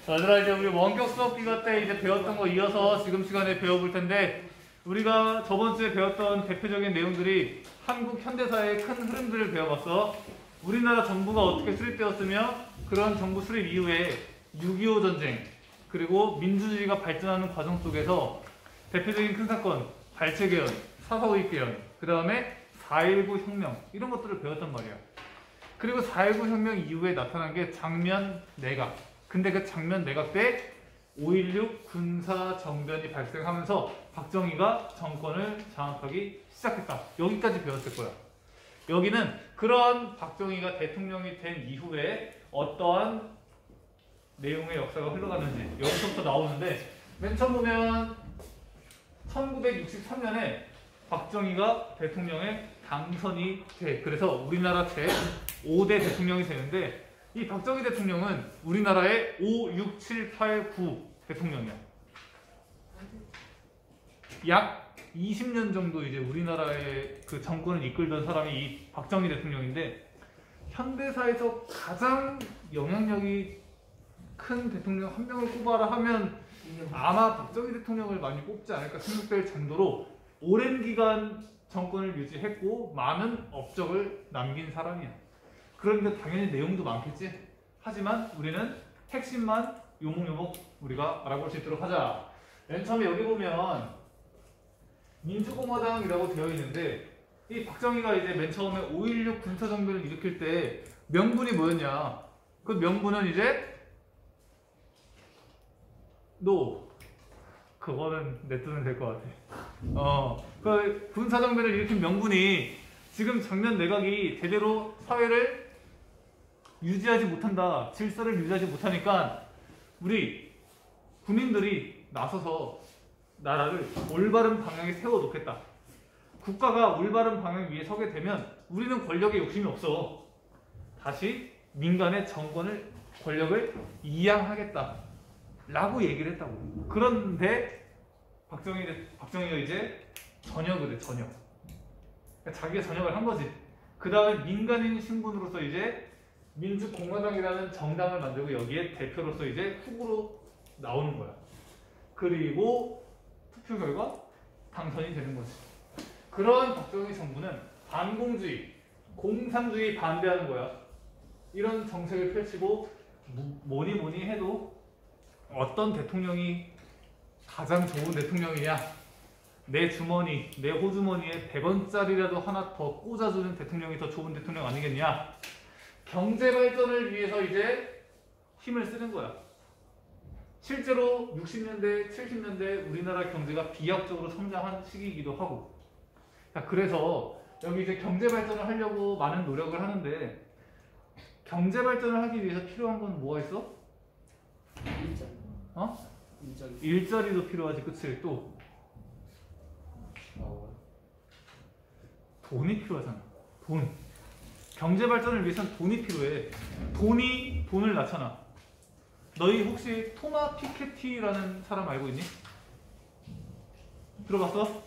얘들아, 이제 우리 원격 수업 기간 때 이제 배웠던 거 이어서 지금 시간에 배워볼 텐데, 우리가 저번 주에 배웠던 대표적인 내용들이 한국 현대사의 큰 흐름들을 배워봤어. 우리나라 정부가 어떻게 수립되었으며, 그런 정부 수립 이후에 6.25 전쟁, 그리고 민주주의가 발전하는 과정 속에서 대표적인 큰 사건, 발췌개헌, 사사오입 개헌, 그 다음에 4.19 혁명, 이런 것들을 배웠단 말이야. 그리고 4.19 혁명 이후에 나타난 게 장면 내각. 근데 그 장면 내각 때 5.16 군사정변이 발생하면서 박정희가 정권을 장악하기 시작했다. 여기까지 배웠을 거야. 여기는 그런 박정희가 대통령이 된 이후에 어떠한 내용의 역사가 흘러가는지 여기서부터 나오는데, 맨 처음 보면 1963년에 박정희가 대통령에 당선이 돼. 그래서 우리나라 제5대 대통령이 되는데, 이 박정희 대통령은 우리나라의 5, 6, 7, 8, 9 대통령이야. 약 20년 정도 이제 우리나라의 그 정권을 이끌던 사람이 이 박정희 대통령인데, 현대사에서 가장 영향력이 큰 대통령 한 명을 꼽아라 하면 아마 박정희 대통령을 많이 꼽지 않을까 생각될 정도로 오랜 기간 정권을 유지했고 많은 업적을 남긴 사람이야. 그러니까 당연히 내용도 많겠지. 하지만 우리는 핵심만 요목요목 우리가 알아볼 수 있도록 하자. 맨 처음에 여기 보면 민주공화당이라고 되어 있는데, 이 박정희가 이제 맨 처음에 5.16 군사정변을 일으킬 때 명분이 뭐였냐? 그 명분은 이제 그거는 냅두면 될 것 같아. 그 군사정변을 일으킨 명분이 지금 장면 내각이 제대로 사회를 유지하지 못한다, 질서를 유지하지 못하니까 우리 군인들이 나서서 나라를 올바른 방향에 세워놓겠다. 국가가 올바른 방향 위에 서게 되면 우리는 권력에 욕심이 없어. 다시 민간의 정권을, 권력을 이양하겠다 라고 얘기를 했다고. 그런데 박정희가 이제 전역을 해, 전역. 그러니까 자기가 전역을 한 거지. 그 다음에 민간인 신분으로서 이제 민주공화당이라는 정당을 만들고 여기에 대표로서 이제 후보로 나오는 거야. 그리고 투표 결과 당선이 되는 거지. 그런 박정희 정부는 반공주의, 공산주의 반대하는 거야. 이런 정책을 펼치고 뭐니 해도 어떤 대통령이 가장 좋은 대통령이냐? 내 주머니, 내 호주머니에 100원짜리라도 하나 더 꽂아주는 대통령이 더 좋은 대통령 아니겠냐? 경제 발전을 위해서 이제 힘을 쓰는 거야. 실제로 60년대, 70년대 우리나라 경제가 비약적으로 성장한 시기이기도 하고. 자, 그래서 여기 이제 경제 발전을 하려고 많은 노력을 하는데, 경제 발전을 하기 위해서 필요한 건 뭐가 있어? 일자리도 필요하지, 그치? 또 돈이 필요하잖아. 돈. 경제 발전을 위해서는 돈이 필요해. 돈이 돈을 낳잖아. 너희 혹시 토마 피케티라는 사람 알고 있니? 들어봤어?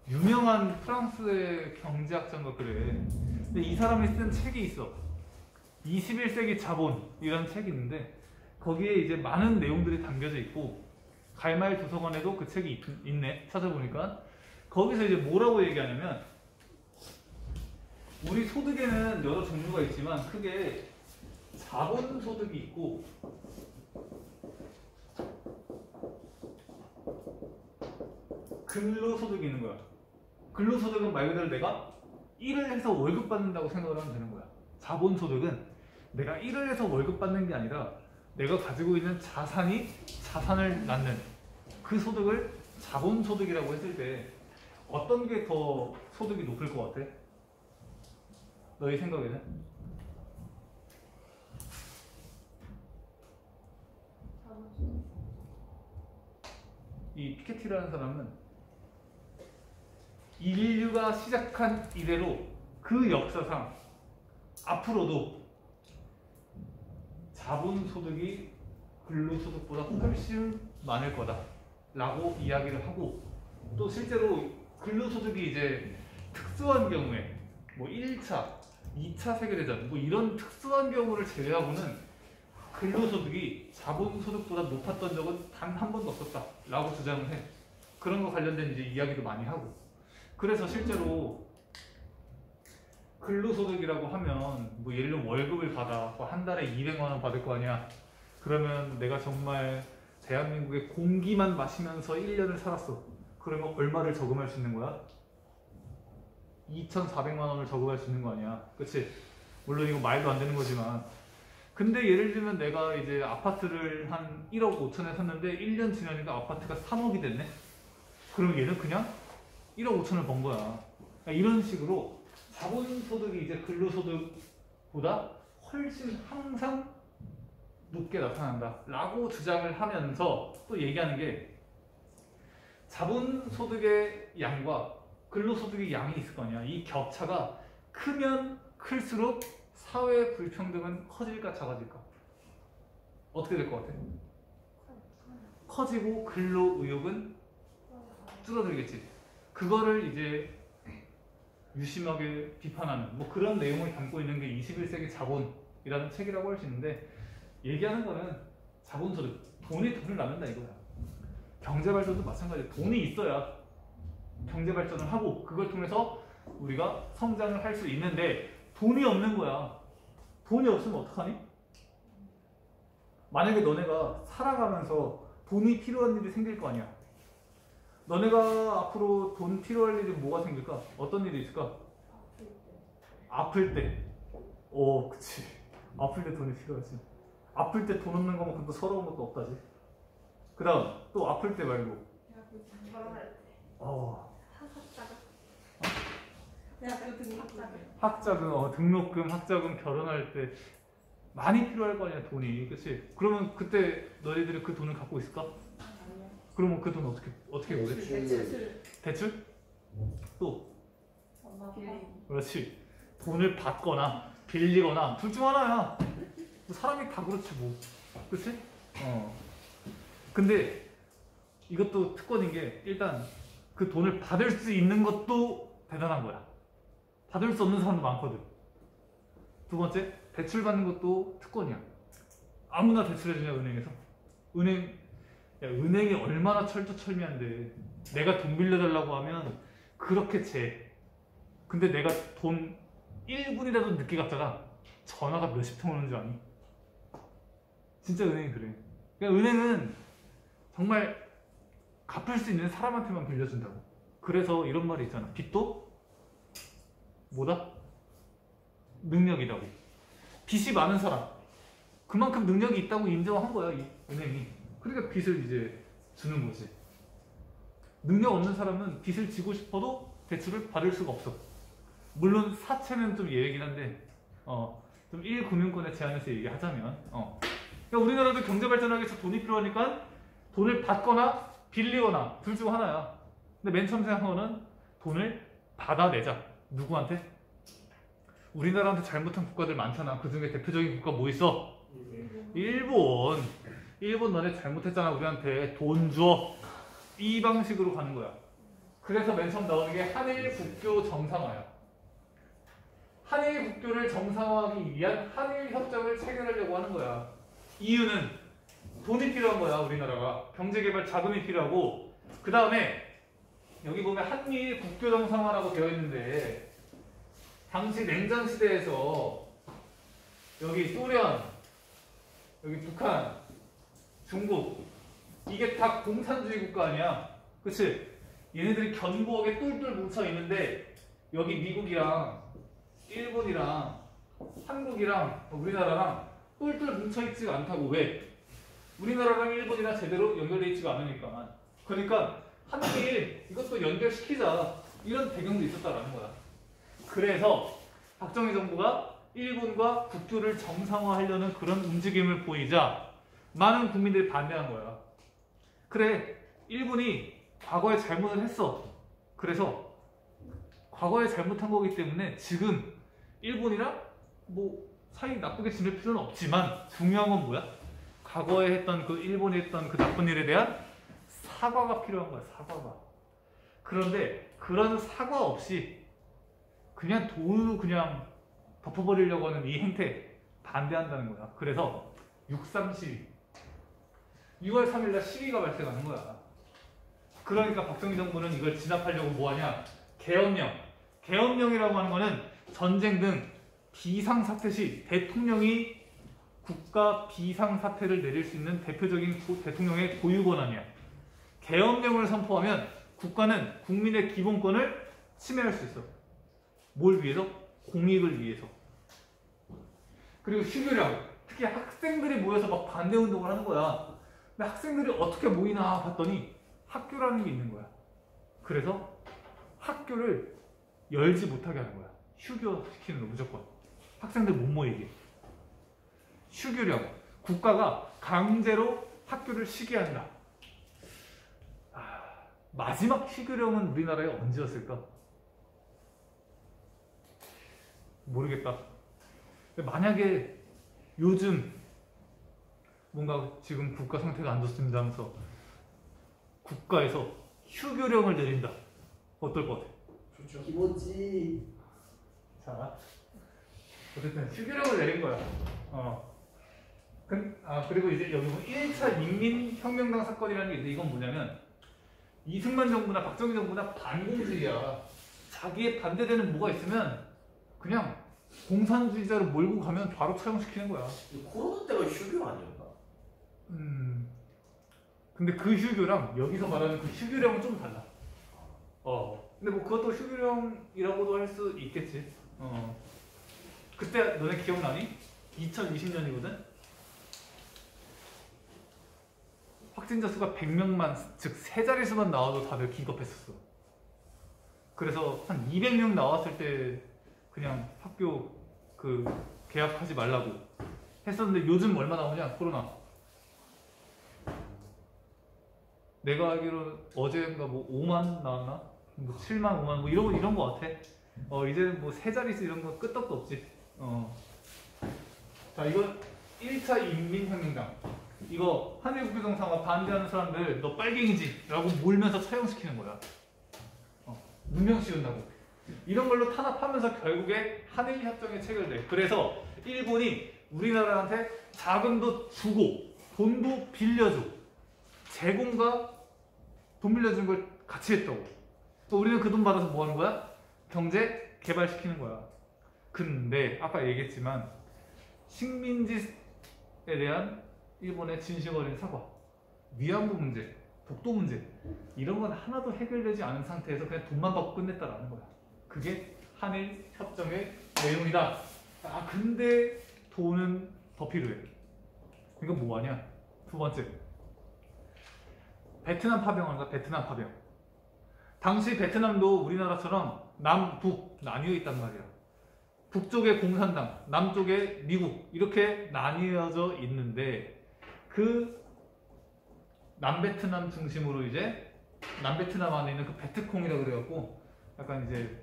유명한 프랑스의 경제학자인가 그래. 근데 이 사람이 쓴 책이 있어. 21세기 자본이라는 책이 있는데, 거기에 이제 많은 내용들이 담겨져 있고, 갈말 도서관에도 그 책이 있네. 찾아보니까. 거기서 이제 뭐라고 얘기하냐면, 우리 소득에는 여러 종류가 있지만 크게 자본소득이 있고 근로소득이 있는 거야. 근로소득은 말 그대로 내가 일을 해서 월급 받는다고 생각을 하면 되는 거야. 자본소득은 내가 일을 해서 월급 받는 게 아니라 내가 가지고 있는 자산을 낳는 그 소득을 자본소득이라고 했을 때 어떤 게 더 소득이 높을 것 같아? 너희 생각에는? 이 피케티라는 사람은 인류가 시작한 이래로 그 역사상 앞으로도 자본소득이 근로소득보다 훨씬 많을 거다 라고 이야기를 하고, 또 실제로 근로소득이 이제 특수한 경우에 뭐 1차, 2차 세계대전 뭐 이런 특수한 경우를 제외하고는 근로소득이 자본소득보다 높았던 적은 단 한 번도 없었다 라고 주장을 해. 그런 거 관련된 이제 이야기도 많이 하고. 그래서 실제로 근로소득이라고 하면 뭐 예를 들면 월급을 받아 뭐 한 달에 200만 원 받을 거 아니야. 그러면 내가 정말 대한민국의 공기만 마시면서 1년을 살았어. 그러면 얼마를 저금할 수 있는 거야? 2,400만 원을 저금할 수 있는 거 아니야. 그치? 물론 이거 말도 안 되는 거지만. 근데 예를 들면 내가 이제 아파트를 한 1억 5천에 샀는데 1년 지나니까 아파트가 3억이 됐네? 그럼 얘는 그냥 1억 5천을 번 거야. 그러니까 이런 식으로 자본소득이 이제 근로소득보다 훨씬 항상 높게 나타난다 라고 주장을 하면서 또 얘기하는 게 자본소득의 양과 근로소득의 양이 있을 거 아니야. 이 격차가 크면 클수록 사회 불평등은 커질까 작아질까? 어떻게 될 것 같아? 커지고 근로의욕은 줄어들겠지. 그거를 이제 유심하게 비판하는 뭐 그런 내용을 담고 있는 게 21세기 자본이라는 책이라고 할 수 있는데 얘기하는 거는 자본소득, 돈을 낳는다 이거야. 경제발전도 마찬가지야. 돈이 있어야 경제발전을 하고 그걸 통해서 우리가 성장을 할 수 있는데 돈이 없는 거야. 돈이 없으면 어떡하니? 만약에 너네가 살아가면서 돈이 필요한 일이 생길 거 아니야. 너네가 앞으로 돈 필요할 일이 뭐가 생길까? 어떤 일이 있을까? 아플 때. 그치. 아플 때 돈이 필요하지. 아플 때 돈 없는 거만큼 또 서러운 것도 없다지. 그 다음 또 아플 때 말고. 결혼할 때. 학자금, 등록금, 학자금 결혼할 때 많이 필요할 거 아니야 돈이. 그치? 그러면 그때 너희들이 그 돈을 갖고 있을까? 아니요. 그러면 그 돈 어떻게 보내? 대출? 또? 엄마 빌리. 그렇지. 돈을 받거나 빌리거나 둘 중 하나야. 뭐 사람이 다 그렇지 뭐. 그치? 근데 이것도 특권인 게 일단 그 돈을 받을 수 있는 것도 대단한 거야. 받을 수 없는 사람도 많거든. 두 번째, 대출 받는 것도 특권이야. 아무나 대출해주냐 은행에서. 은행이 얼마나 철두철미한데 내가 돈 빌려달라고 하면 그렇게 재. 근데 내가 돈 1분이라도 늦게 갚다가 전화가 몇십 통 오는 줄 아니? 진짜 은행이 그래. 그러니까 은행은 정말 갚을 수 있는 사람한테만 빌려준다고. 그래서 이런 말이 있잖아. 빚도 뭐다? 능력이라고. 빚이 많은 사람 그만큼 능력이 있다고 인정한 거야 이 은행이. 그러니까 빚을 이제 주는 거지. 능력 없는 사람은 빚을 지고 싶어도 대출을 받을 수가 없어. 물론 사채는 좀 예외긴 한데 좀 1금융권에 제한해서 얘기하자면 그러니까 우리나라도 경제 발전하기 위해서 돈이 필요하니까 돈을 받거나 빌리거나 둘 중 하나야. 근데 맨 처음 생각한 거는 돈을 받아내자. 누구한테? 우리나라한테 잘못한 국가들 많잖아. 그 중에 대표적인 국가 뭐 있어? 일본. 일본 너네 잘못했잖아. 우리한테 돈 줘. 이 방식으로 가는 거야. 그래서 맨 처음 나오는 게 한일 국교 정상화야. 한일 국교를 정상화하기 위한 한일 협정을 체결하려고 하는 거야. 이유는 돈이 필요한 거야. 우리나라가 경제개발 자금이 필요하고, 그 다음에 여기 보면 한일 국교 정상화라고 되어 있는데 당시 냉전 시대에서 여기 소련, 여기 북한, 중국 이게 다 공산주의 국가 아니야. 그치? 얘네들이 견고하게 똘똘 뭉쳐 있는데 여기 미국이랑 일본이랑 한국이랑 우리나라랑 똘똘 뭉쳐 있지가 않다고. 왜? 우리나라랑 일본이랑 제대로 연결돼 있지가 않으니까. 그러니까 한일 이것도 연결시키자, 이런 배경도 있었다라는 거야. 그래서 박정희 정부가 일본과 국교를 정상화하려는 그런 움직임을 보이자 많은 국민들이 반대한 거야. 그래, 일본이 과거에 잘못을 했어. 그래서 과거에 잘못한 거기 때문에 지금 일본이랑 뭐 사이 나쁘게 지낼 필요는 없지만 중요한 건 뭐야? 과거에 했던 그 일본이 했던 그 나쁜 일에 대한 사과가 필요한 거야. 사과가. 그런데 그런 사과 없이 그냥 돈으로 그냥 덮어버리려고 하는 이 행태 반대한다는 거야. 그래서 6.3 시위. 6월 3일날 시위가 발생하는 거야. 그러니까 박정희 정부는 이걸 진압하려고 뭐하냐? 계엄령. 계엄령이라고 하는 거는 전쟁 등 비상사태 시 대통령이 국가 비상사태를 내릴 수 있는 대표적인 대통령의 고유 권한이야. 계엄령을 선포하면 국가는 국민의 기본권을 침해할 수 있어. 뭘 위해서? 공익을 위해서. 그리고 휴교령. 특히 학생들이 모여서 막 반대운동을 하는 거야. 근데 학생들이 어떻게 모이나 봤더니 학교라는 게 있는 거야. 그래서 학교를 열지 못하게 하는 거야. 휴교시키는 거 무조건. 학생들 못 모이게. 휴교령. 국가가 강제로 학교를 쉬게 한다. 마지막 휴교령은 우리나라에 언제였을까? 모르겠다. 만약에 요즘 뭔가 지금 국가 상태가 안 좋습니다 하면서 국가에서 휴교령을 내린다. 어떨 것 같아? 좋죠. 기모찌. 자, 어쨌든 휴교령을 내린 거야. 그리고 이제 여기 보면 1차 인민혁명당 사건이라는 게 있는데 이건 뭐냐면 이승만 정부나 박정희 정부나 반공주의야. 자기의 반대되는 뭐가 있으면 그냥 공산주의자로 몰고 가면 바로 처형시키는 거야. 코로나 때가 휴교 아니었나? 근데 그 휴교랑 여기서 말하는 그 휴교령은 좀 달라. 근데 뭐 그것도 휴교령이라고도 할 수 있겠지. 그때 너네 기억나니? 2020년이거든? 확진자 수가 100명만, 즉 세 자릿수만 나와도 다들 기겁했었어. 그래서 한 200명 나왔을 때 그냥 학교 개학하지 말라고 했었는데 요즘 얼마 나오냐? 코로나. 내가 알기로 어제인가 뭐 5만 나왔나? 뭐 7만, 5만 뭐 이런 거 같아. 이제는 뭐 세 자릿수 이런 거 끄떡도 없지. 자, 이건 1차 인민혁명당. 이거 한일국교 정상화 반대하는 사람들 너 빨갱이지 라고 몰면서 처형시키는 거야. 누명 씌운다고. 이런 걸로 탄압하면서 결국에 한일협정이 체결돼. 그래서 일본이 우리나라한테 자금도 주고 돈도 빌려줘. 제공과 돈 빌려준 걸 같이 했다고. 또 우리는 그 돈 받아서 뭐 하는 거야? 경제 개발시키는 거야. 근데 아까 얘기했지만 식민지에 대한 일본의 진심 어린 사과, 위안부 문제, 독도 문제 이런 건 하나도 해결되지 않은 상태에서 그냥 돈만 받고 끝냈다라는 거야. 그게 한일 협정의 내용이다. 근데 돈은 더 필요해. 이거 뭐하냐? 두 번째, 베트남 파병하는 거야. 베트남 파병. 당시 베트남도 우리나라처럼 남북 나뉘어 있단 말이야. 북쪽에 공산당, 남쪽에 미국 이렇게 나뉘어져 있는데 그 남베트남 중심으로 이제 남베트남 안에 있는 그 베트콩이라고 그래갖고 약간 이제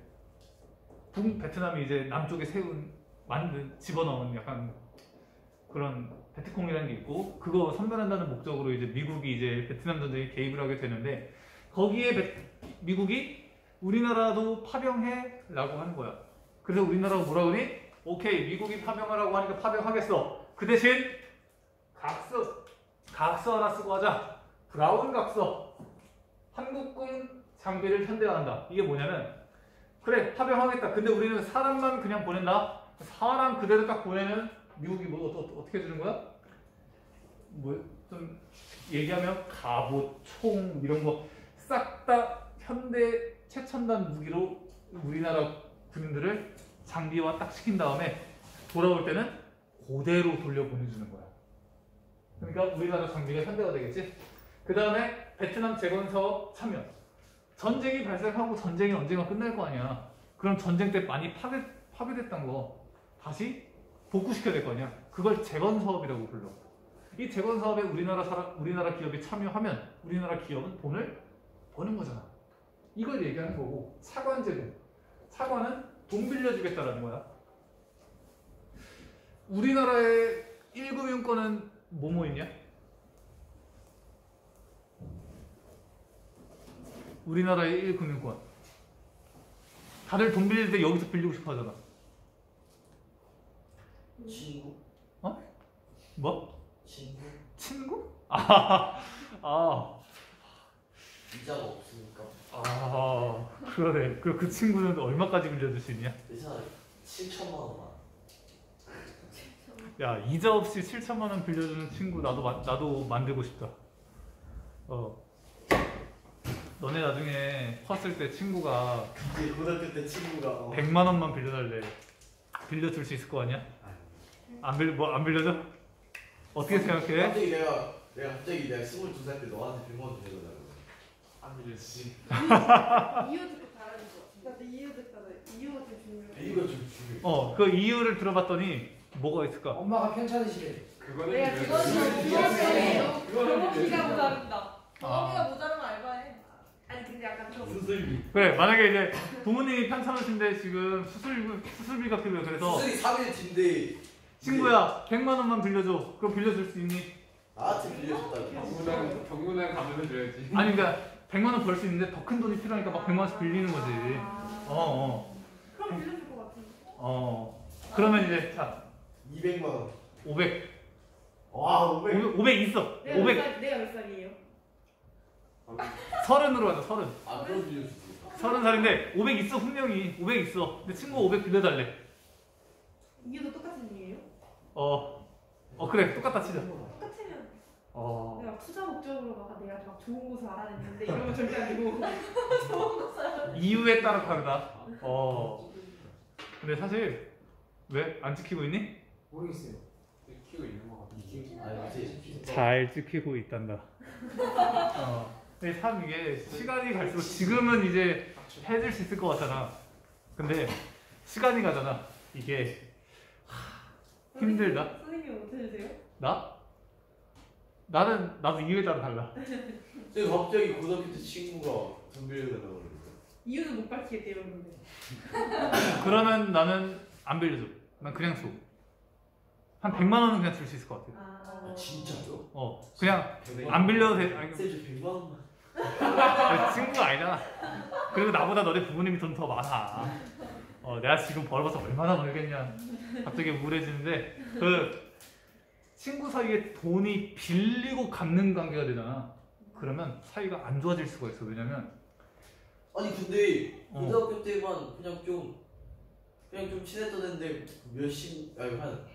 북베트남이 이제 남쪽에 집어넣은 약간 그런 베트콩이라는 게 있고 그거 선전한다는 목적으로 이제 미국이 이제 베트남 전쟁에 개입을 하게 되는데 거기에 미국이 우리나라도 파병해라고 하는 거야. 그래서 우리나라가 뭐라 그러니? 오케이, 미국이 파병하라고 하니까 파병하겠어. 그 대신 각서 하나 쓰고 하자. 브라운 각서. 한국군 장비를 현대화한다. 이게 뭐냐면 그래 파병하겠다. 근데 우리는 사람만 그냥 보낸다. 사람 그대로 딱 보내면 미국이 뭐 어떻게 해주는 거야? 뭐 좀 얘기하면 갑옷, 총 이런 거 싹 다 현대 최첨단 무기로 우리나라 군인들을 장비화 딱 시킨 다음에 돌아올 때는 그대로 돌려보내주는 거야. 그러니까 우리나라 장비가 현대화 되겠지? 그 다음에 베트남 재건 사업 참여. 전쟁이 발생하고 전쟁이 언젠가 끝날 거 아니야. 그럼 전쟁 때 많이 파괴됐던 거 다시 복구시켜야 될 거 아니야. 그걸 재건 사업이라고 불러. 이 재건 사업에 우리나라 기업이 참여하면 우리나라 기업은 돈을 버는 거잖아. 이걸 얘기하는 거고. 차관제도. 차관은 돈 빌려주겠다라는 거야. 우리나라의 1금융권은 뭐뭐 있냐? 우리나라의 1금융권. 다들 돈 빌릴 때 여기서 빌리고 싶어 하잖아. 친구. 뭐? 친구? 친구? 아, 이자가 없으니까. 그러네. 그 친구는 얼마까지 빌려줄 수 있냐? 괜찮아. 7천만 원만. 야, 이자 없이 7천만 원 빌려주는 친구 나도 만들고 싶다. 너네 나중에 컸을 때 친구가 이제 고등학교 때 친구가 100만 원만 빌려달래. 빌려줄 수 있을 거 아니야? 안 빌려줘? 어떻게 생각해? 갑자기 내가 22살 때 너한테 100만 원 빌려달라고. 안 빌려주지. 이유 듣고 달라질 것 같아. 근데 이유 듣다가 이유가 좀 중요해. 이유가 좀 중요해. 그 이유를 들어봤더니 뭐가 있을까? 엄마가 편찮으시래. 내가 그거는 중학생이에요. 그거는 기가 모자른다. 아. 경험이가 모자르면 알바해. 아니 근데 약간 좀 수술비. 그래, 만약에 이제 부모님이 편찮으신데 지금 수술비가 필요해. 그래서 수술이 3일 뒤인데 친구야 100만 원만 빌려줘. 그럼 빌려줄 수 있니? 나한테 빌려줬다고. 경문에 가면 줘야지. 아니 그러니까 100만 원 벌 수 있는데 더 큰 돈이 필요하니까 막 100만 원씩 빌리는 거지. 그럼 빌려줄 것 같은데. 그러면 이제 자 200만 원. 500 와 500. 500 있어. 500 내가 몇 살이에요? 30으로 하자. 30. 아 그럼 빌려주지. 30살인데 500 있어. 분명히 500 있어. 근데 친구가 500 빌려달래. 이유도 똑같은 이유예요? 그래 똑같다 치자. 똑같으면 어. 내가 투자 목적으로 막 내가 막 좋은 곳을 알아냈는데 이런 건 절대 아니고 좋은 곳을 이유에 따라 다르다. 근데 사실 왜 안 지키고 있니? 모르겠어요. 키고 있는 거 같아. 아 이제 잘 지키고 있단다. 근데 참 이게 시간이 갈수록 지금은 이제 해줄 수 있을 것 같잖아. 근데 시간이 가잖아. 이게 힘들다. 선생님 어떻게 되세요? 나도 이유에 따라 달라. 근데 갑자기 고등학교 때 친구가 돈 빌려달라고 그러니까. 이유는 못 밝히겠대요 근데. 그러면 나는 안 빌려줘. 난 그냥 줘. 한 100만 원은 그냥 줄 수 있을 것 같아. 아 진짜죠? 그냥 안 빌려도 돼. 아니, 쌤, 저 100만 원만. 친구가 아니잖아. 그리고 나보다 너네 부모님이 돈 더 많아. 내가 지금 벌어서 얼마나 벌겠냐. 갑자기 우울해지는데 그 친구 사이에 돈이 빌리고 갚는 관계가 되잖아. 그러면 사이가 안 좋아질 수가 있어. 왜냐면 아니 근데 고등학교 때만 그냥 좀 친했던 애인데 한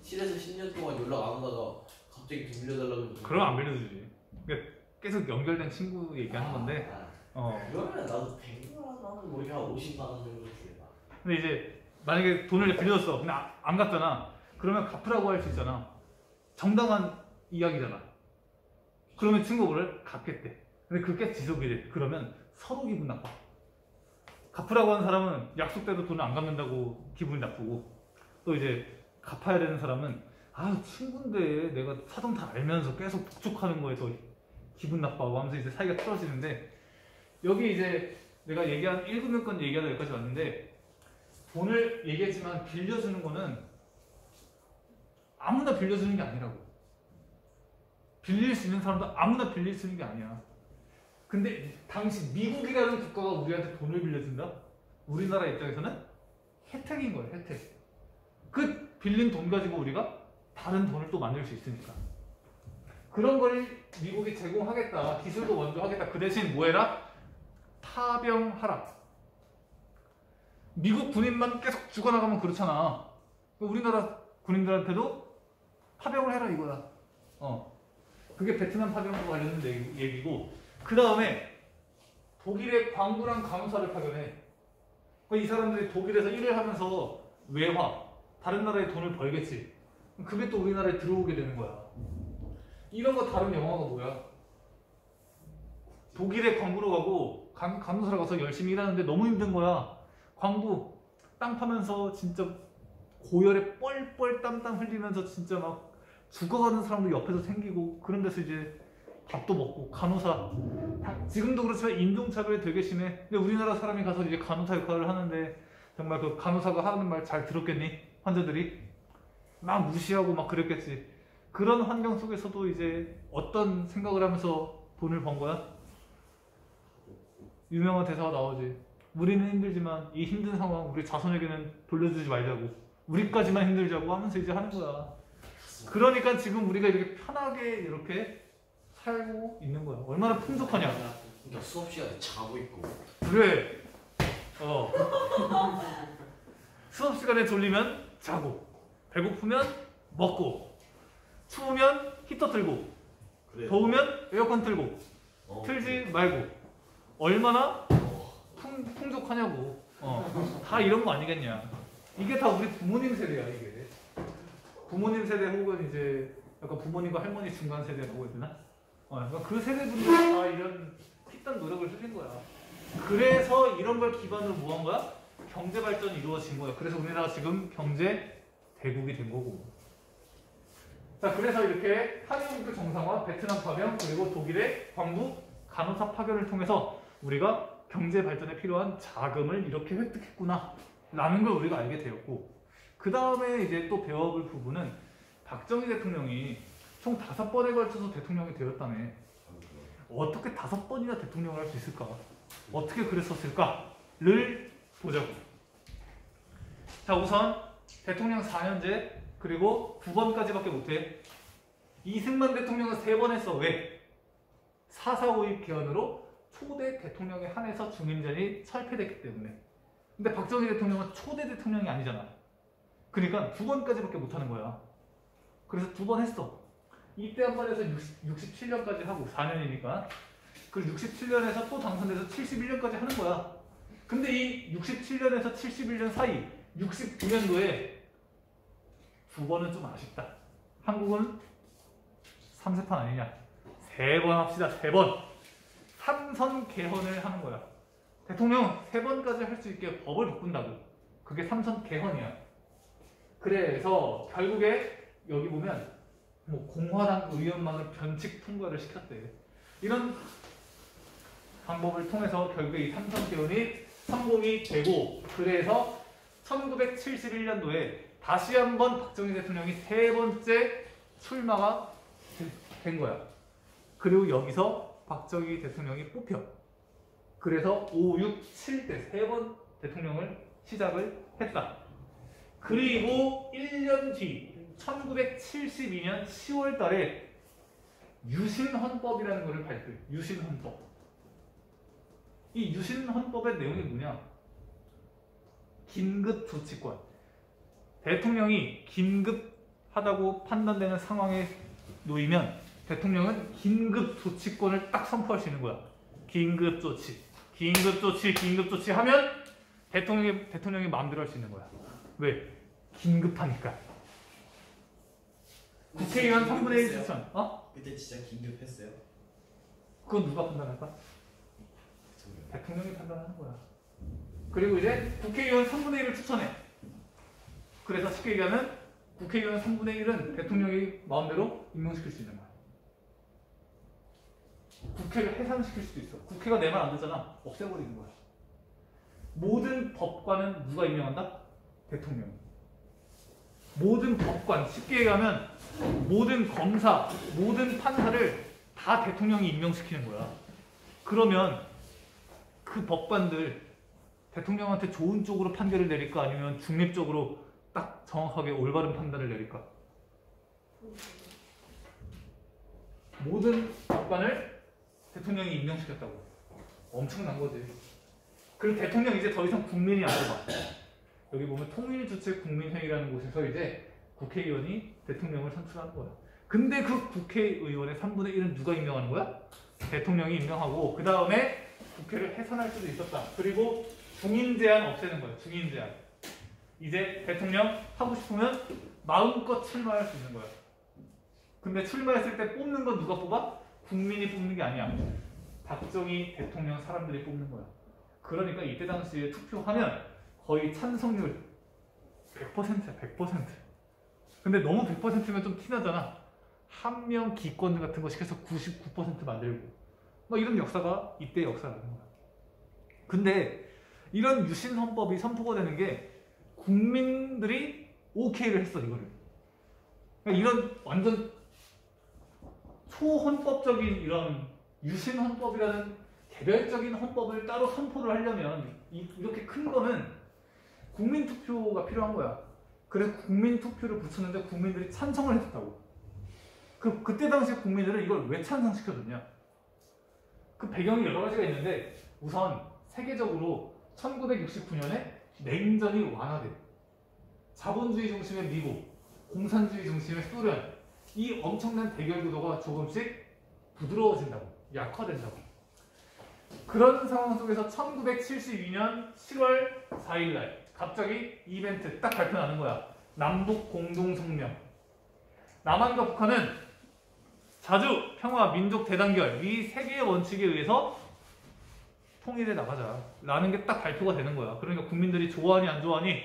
7에서 10년 동안 연락 안 하다가 갑자기 돈 빌려달라고 그러면 안 빌려주지. 그러니까 계속 연결된 친구 얘기하는 건데. 그러면 나도 100만 원 나는 뭐 한 50만 원 정도 주겠다. 근데 이제 만약에 돈을 빌려줬어. 근데 안 갚잖아. 그러면 갚으라고 할 수 있잖아. 정당한 이야기잖아. 그러면 친구가 뭘 갚겠대. 근데 그게 지속이 돼. 그러면 서로 기분 나빠. 갚으라고 하는 사람은 약속대로 돈을 안 갚는다고 기분이 나쁘고, 또 이제 갚아야 되는 사람은 친구인데 내가 사정 다 알면서 계속 독촉하는 거에서 기분 나빠하고 하면서 이제 사이가 틀어지는데, 여기 이제 내가 얘기한 1금융권 얘기하다 여기까지 왔는데, 돈을 얘기했지만 빌려주는 거는 아무나 빌려주는 게 아니라고. 빌릴 수 있는 사람도 아무나 빌릴 수 있는 게 아니야. 근데 당시 미국이라는 국가가 우리한테 돈을 빌려준다? 우리나라 입장에서는 혜택인 거예요. 혜택. 그 빌린 돈 가지고 우리가 다른 돈을 또 만들 수 있으니까. 그런 걸 미국이 제공하겠다. 기술도 먼저 하겠다. 그 대신 뭐 해라? 파병하라. 미국 군인만 계속 죽어나가면 그렇잖아. 우리나라 군인들한테도 파병을 해라 이거야. 그게 베트남 파병과 관련된 얘기고, 그 다음에 독일의 광부랑 간호사를 파견해. 이 사람들이 독일에서 일을 하면서 외화, 다른 나라에 돈을 벌겠지. 그게 또 우리나라에 들어오게 되는 거야. 이런 거 다른 영화가 뭐야? 독일에 광부로 가고 간호사로 가서 열심히 일하는데 너무 힘든 거야. 광부 땅 파면서 진짜 고열에 뻘뻘 땀 흘리면서 진짜 막 죽어가는 사람도 옆에서 생기고, 그런 데서 이제 밥도 먹고. 간호사 지금도 그렇지만 인종차별이 되게 심해. 근데 우리나라 사람이 가서 이제 간호사 역할을 하는데 정말 그 간호사가 하는 말 잘 들었겠니? 환자들이 막 무시하고 막 그랬겠지. 그런 환경 속에서도 이제 어떤 생각을 하면서 돈을 번 거야? 유명한 대사가 나오지. 우리는 힘들지만 이 힘든 상황 우리 자손에게는 돌려주지 말자고, 우리까지만 힘들자고 하면서 이제 하는 거야. 그러니까 지금 우리가 이렇게 편하게 이렇게 살고 있는 거야. 얼마나 풍족하냐. 그러니까 수업 시간에 자고 있고. 그래. 수업 시간에 졸리면 자고, 배고프면 먹고, 추우면 히터 틀고, 그래. 더우면 에어컨 틀고, 틀지 말고. 얼마나 풍족하냐고. 다 이런 거 아니겠냐. 이게 다 우리 부모님 세대야, 이게. 부모님 세대 혹은 이제 약간 부모님과 할머니 중간 세대라고 해야 되나? 그러니까 그 세대분들이 다 이런 피땀 노력을 쓰신 거야. 그래서 이런 걸 기반으로 뭐 한 거야? 경제 발전이 이루어진 거야. 그래서 우리나라 지금 경제 대국이 된 거고. 자, 그래서 이렇게 한일국교 정상화, 베트남 파병, 그리고 독일의 광부 간호사 파견을 통해서 우리가 경제 발전에 필요한 자금을 이렇게 획득했구나 라는 걸 우리가 알게 되었고, 그 다음에 이제 또 배워볼 부분은 박정희 대통령이 총 5번에 걸쳐서 대통령이 되었다며. 어떻게 5번이나 대통령을 할 수 있을까? 어떻게 그랬었을까를 보자고. 자, 우선 대통령 4년제, 그리고 9번까지밖에 못해. 이승만 대통령은 3번 했어. 왜? 4.4.5입 개헌으로 초대 대통령에 한해서 중임전이 철폐됐기 때문에. 근데 박정희 대통령은 초대 대통령이 아니잖아. 그러니까 2번까지밖에 못하는 거야. 그래서 2번 했어. 이때 한 번 해서 67년까지 하고 4년이니까. 그리고 67년에서 또 당선돼서 71년까지 하는 거야. 근데 이 67년에서 71년 사이 69년도에 2번은 좀 아쉽다. 한국은 3세판 아니냐. 3번 합시다. 3번. 3선 개헌을 하는 거야. 대통령 3번까지 할 수 있게 법을 바꾼다고. 그게 3선 개헌이야. 그래서 결국에 여기 보면 뭐 공화당 의원만을 변칙 통과를 시켰대. 이런 방법을 통해서 결국에 이 3선 개헌이 성공이 되고, 그래서 1971년도에 다시 한번 박정희 대통령이 3번째 출마가 된 거야. 그리고 여기서 박정희 대통령이 뽑혀. 그래서 5, 6, 7대 3번 대통령을 시작을 했다. 그리고 1년 뒤 1972년 10월 달에 유신헌법이라는 것을 발표해. 유신헌법. 이 유신헌법의 내용이 뭐냐? 긴급조치권. 대통령이 긴급하다고 판단되는 상황에 놓이면 대통령은 긴급조치권을 딱 선포할 수 있는 거야. 긴급조치. 긴급조치 하면 대통령이 마음대로 할 수 있는 거야. 왜? 긴급하니까. 국회의원 3분의 1 추천. 그때 진짜 긴급했어요? 그건 누가 판단할까? 대통령이 판단하는 거야. 그리고 이제 국회의원 3분의 1을 추천해. 그래서 쉽게 얘기하면 국회의원 3분의 1은 대통령이 마음대로 임명시킬 수 있는 거야. 국회를 해산시킬 수도 있어. 국회가 내 말 안 듣잖아. 없애버리는 거야. 모든 법관은 누가 임명한다? 대통령. 모든 법관, 쉽게 얘기하면 모든 검사, 모든 판사를 다 대통령이 임명시키는 거야. 그러면 그 법관들 대통령한테 좋은 쪽으로 판결을 내릴까, 아니면 중립적으로 딱 정확하게 올바른 판단을 내릴까? 모든 법관을 대통령이 임명시켰다고. 엄청난 거지. 그리고 대통령 이제 더 이상 국민이 안 뽑아. 여기 보면 통일주체 국민회의라는 곳에서 이제 국회의원이 대통령을 선출하는 거야. 근데 그 국회의원의 3분의 1은 누가 임명하는 거야? 대통령이 임명하고, 그 다음에 국회를 해산할 수도 있었다. 그리고 중인 제한 없애는 거야. 중인 제한. 이제 대통령 하고 싶으면 마음껏 출마할 수 있는 거야. 근데 출마했을 때 뽑는 건 누가 뽑아? 국민이 뽑는 게 아니야. 박정희 대통령 사람들이 뽑는 거야. 그러니까 이때 당시에 투표하면 거의 찬성률 100%야. 100%. 근데 너무 100%면 좀 티나잖아. 한 명 기권 같은 거 시켜서 99% 만들고 막 이런 역사가 이때 역사라는 거야. 근데 이런 유신헌법이 선포가 되는 게 국민들이 오케이를 했어, 이거를. 그러니까 이런 완전 초헌법적인 이런 유신헌법이라는 개별적인 헌법을 따로 선포를 하려면 이렇게 큰 거는 국민투표가 필요한 거야. 그래서 국민 투표를 붙였는데 국민들이 찬성을 했었다고. 그때 당시 국민들은 이걸 왜 찬성시켜줬냐? 그 배경이 여러 가지가 있는데 우선 세계적으로 1969년에 냉전이 완화돼. 자본주의 중심의 미국, 공산주의 중심의 소련, 이 엄청난 대결 구도가 조금씩 부드러워진다고, 약화된다고. 그런 상황 속에서 1972년 10월 4일날 갑자기 이벤트 딱 발표나는 거야. 남북 공동성명. 남한과 북한은 자주 평화, 민족 대단결 이 세 개의 원칙에 의해서 통일해 나가자 라는 게 딱 발표가 되는 거야. 그러니까 국민들이 좋아하니 안 좋아하니?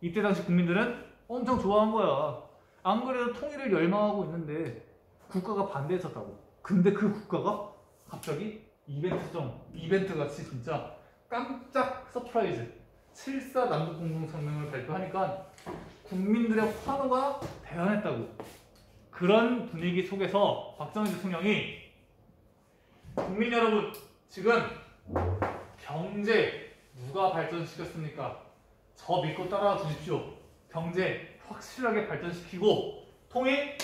이때 당시 국민들은 엄청 좋아한 거야. 안 그래도 통일을 열망하고 있는데 국가가 반대했었다고. 근데 그 국가가 갑자기 이벤트 같이 진짜 깜짝 서프라이즈 7.4 남북공동성명을 발표하니까 국민들의 환호가 대단했다고. 그런 분위기 속에서 박정희 대통령이 국민 여러분, 지금 경제 누가 발전시켰습니까? 저 믿고 따라와 주십시오. 경제 확실하게 발전시키고 통일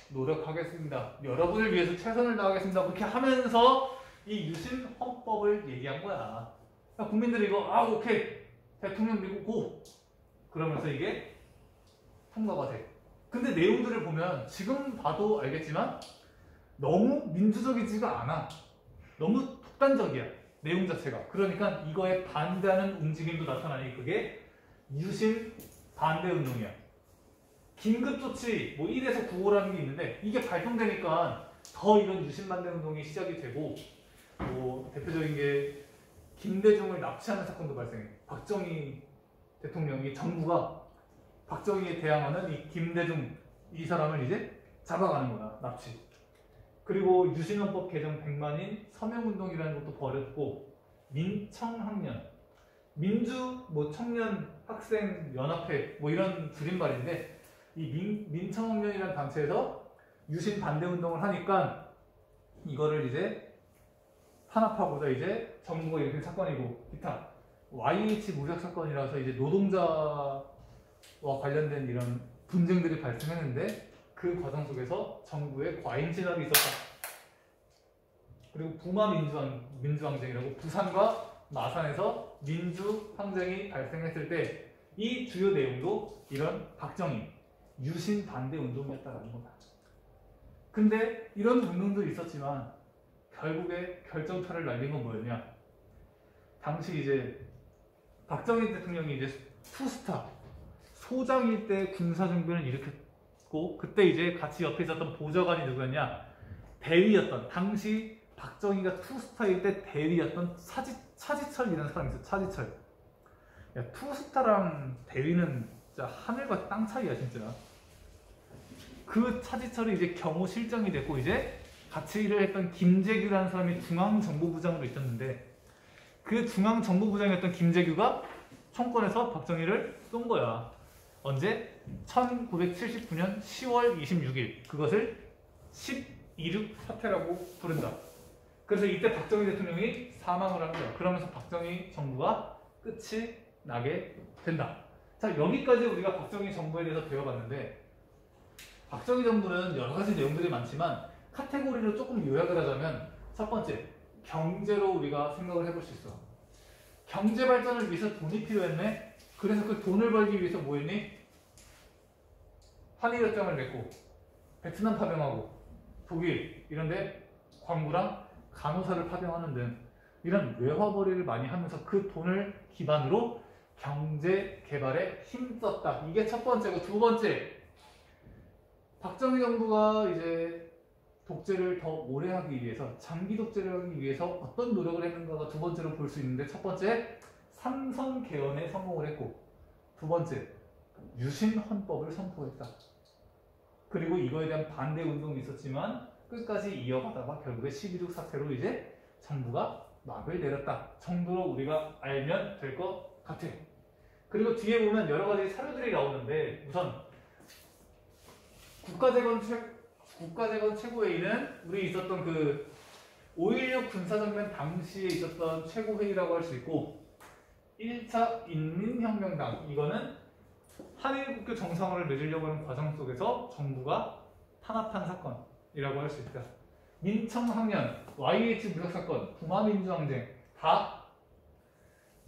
노력하겠습니다. 여러분을 위해서 최선을 다하겠습니다. 그렇게 하면서 이 유신 헌법을 얘기한 거야. 그러니까 국민들이 이거 오케이 대통령 미국 고 그러면서 이게 통과가 돼. 근데 내용들을 보면 지금 봐도 알겠지만 너무 민주적이지가 않아. 너무 독단적이야. 내용 자체가. 그러니까 이거에 반대하는 움직임도 나타나니 그게 유신 반대 운동이야. 긴급조치 뭐 1에서 9호라는 게 있는데 이게 발동되니까 더 이런 유신 반대 운동이 시작이 되고 뭐 대표적인 게 김대중을 납치하는 사건도 발생해. 박정희 대통령이 정부가 박정희에 대항하는 이 김대중 이 사람을 이제 잡아가는 거야. 납치. 그리고 유신헌법 개정 100만인 서명운동이라는 것도 벌였고 민청학년 민주 뭐 청년 학생 연합회 뭐 이런 줄임말인데 이 민청학년이라는 단체에서 유신 반대 운동을 하니까 이거를 이제 탄압하고자 이제 정부가 일으킨 사건이고 기타 YH 무력 사건이라서 이제 노동자와 관련된 이런 분쟁들이 발생했는데 그 과정 속에서 정부의 과잉 진압이 있었다. 그리고 부마 민주항쟁이라고 부산과 마산에서 민주항쟁이 발생했을 때 이 주요 내용도 이런 박정희 유신 반대 운동이었다는 거다. 근데 이런 운동도 있었지만 결국에 결정타를 날린 건 뭐였냐? 당시 이제 박정희 대통령이 이제 투스타 소장일 때 군사정변을 일으켰고 그때 이제 같이 옆에 있었던 보좌관이 누구였냐? 대위였던 당시 박정희가 투스타일 때 대위였던 차지철이라는 사람이 있어요. 차지철. 야, 투스타랑 대위는 진짜 하늘과 땅 차이야 진짜. 그 차지철이 이제 경호실장이 됐고 이제 같이 일을 했던 김재규라는 사람이 중앙정보부장으로 있었는데 그 중앙정보부장이었던 김재규가 총권에서 박정희를 쏜 거야. 언제? 1979년 10월 26일. 그것을 10.26 사태라고 부른다. 그래서 이때 박정희 대통령이 사망을 한 거야. 그러면서 박정희 정부가 끝이 나게 된다. 자, 여기까지 우리가 박정희 정부에 대해서 배워봤는데 박정희 정부는 여러 가지 내용들이 많지만 카테고리로 조금 요약을 하자면 첫 번째, 경제로 우리가 생각을 해볼 수 있어. 경제 발전을 위해서 돈이 필요했네. 그래서 그 돈을 벌기 위해서 뭐 했니? 한일협정을 맺고 베트남 파병하고 독일 이런데 광부랑 간호사를 파병하는 등 이런 외화벌이를 많이 하면서 그 돈을 기반으로 경제 개발에 힘썼다. 이게 첫 번째고 두 번째, 박정희 정부가 이제 독재를 더 오래 하기 위해서 장기 독재를 하기 위해서 어떤 노력을 했는가가 두 번째로 볼 수 있는데 첫 번째, 삼선 개헌에 성공을 했고 두 번째, 유신 헌법을 선포했다. 그리고 이거에 대한 반대 운동이 있었지만 끝까지 이어가다가 결국에 11.26 사태로 이제 정부가 막을 내렸다 정도로 우리가 알면 될 것 같아. 그리고 뒤에 보면 여러 가지 사료들이 나오는데 우선 국가재건 최고회의는 우리 있었던 그 5.16 군사정변 당시에 있었던 최고회의라고 할 수 있고 1차 인민혁명당. 이거는 한일국교 정상화를 맺으려고 하는 과정 속에서 정부가 탄압한 사건이라고 할 수 있다. 민청학년, YH 무력사건, 부마민주항쟁 다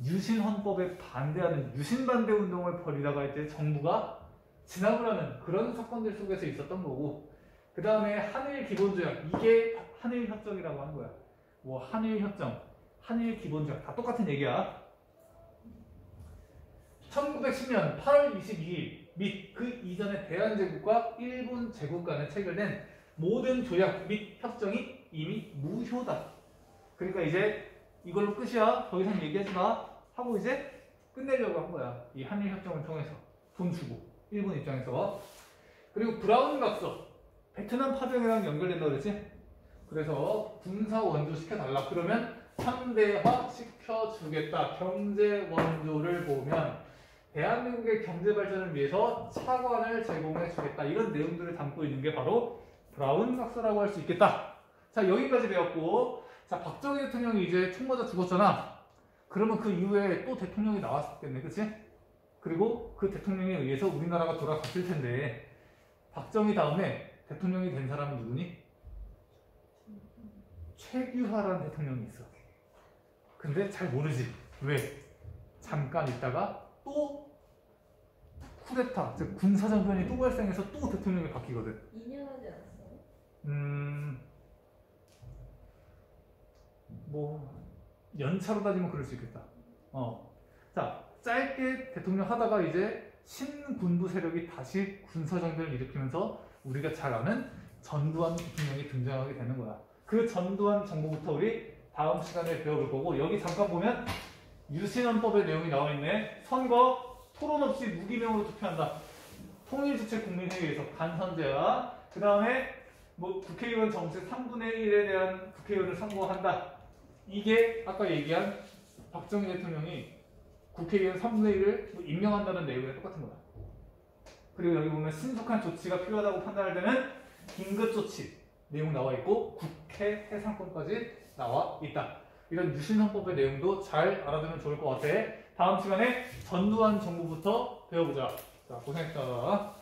유신헌법에 반대하는 유신반대 운동을 벌이다가 이제 정부가 진압을 하는 그런 사건들 속에서 있었던 거고, 그 다음에 한일기본조약, 이게 한일협정이라고 하는 거야. 뭐 한일협정, 한일기본조약 다 똑같은 얘기야. 1910년 8월 22일 및 그 이전의 대한제국과 일본 제국 간에 체결된 모든 조약 및 협정이 이미 무효다. 그러니까 이제 이걸로 끝이야. 더 이상 얘기하지 마. 하고 이제 끝내려고 한 거야. 이 한일협정을 통해서 돈 주고 일본 입장에서. 그리고 브라운 각서, 베트남 파병이랑 연결된다고 그랬지? 그래서 군사 원조 시켜달라. 그러면 현대화 시켜주겠다. 경제 원조를 보면 대한민국의 경제 발전을 위해서 차관을 제공해 주겠다. 이런 내용들을 담고 있는 게 바로 브라운 각서라고 할 수 있겠다. 자, 여기까지 배웠고, 자, 박정희 대통령이 이제 총 맞아 죽었잖아. 그러면 그 이후에 또 대통령이 나왔겠네, 그치? 그리고 그 대통령에 의해서 우리나라가 돌아갔을 텐데, 박정희 다음에 대통령이 된 사람은 누구니? 최규하라는 대통령이 있어. 근데 잘 모르지. 왜? 잠깐 있다가 또 쿠데타, 즉 군사정변이 또 발생해서 또 대통령이 바뀌거든. 2년 하지 않았어요? 뭐 연차로 따지면 그럴 수 있겠다. 자, 짧게 대통령 하다가 이제 신군부 세력이 다시 군사정변을 일으키면서 우리가 잘 아는 전두환 대통령이 등장하게 되는 거야. 그 전두환 정부부터 우리 다음 시간에 배워볼 거고, 여기 잠깐 보면 유신헌법의 내용이 나와 있네. 선거 토론 없이 무기명으로 투표한다. 통일주체 국민회의에서 간선제와 그 다음에 뭐 국회의원 정책 3분의 1에 대한 국회의원을 선거한다. 이게 아까 얘기한 박정희 대통령이 국회의원 3분의 1을 뭐 임명한다는 내용이랑 똑같은 거야. 그리고 여기 보면 신속한 조치가 필요하다고 판단할 때는 긴급조치 내용 나와 있고 국회 해상권까지 나와 있다. 이런 유신헌법의 내용도 잘 알아두면 좋을 것 같아. 다음 시간에 전두환 정부부터 배워보자. 자, 고생했다.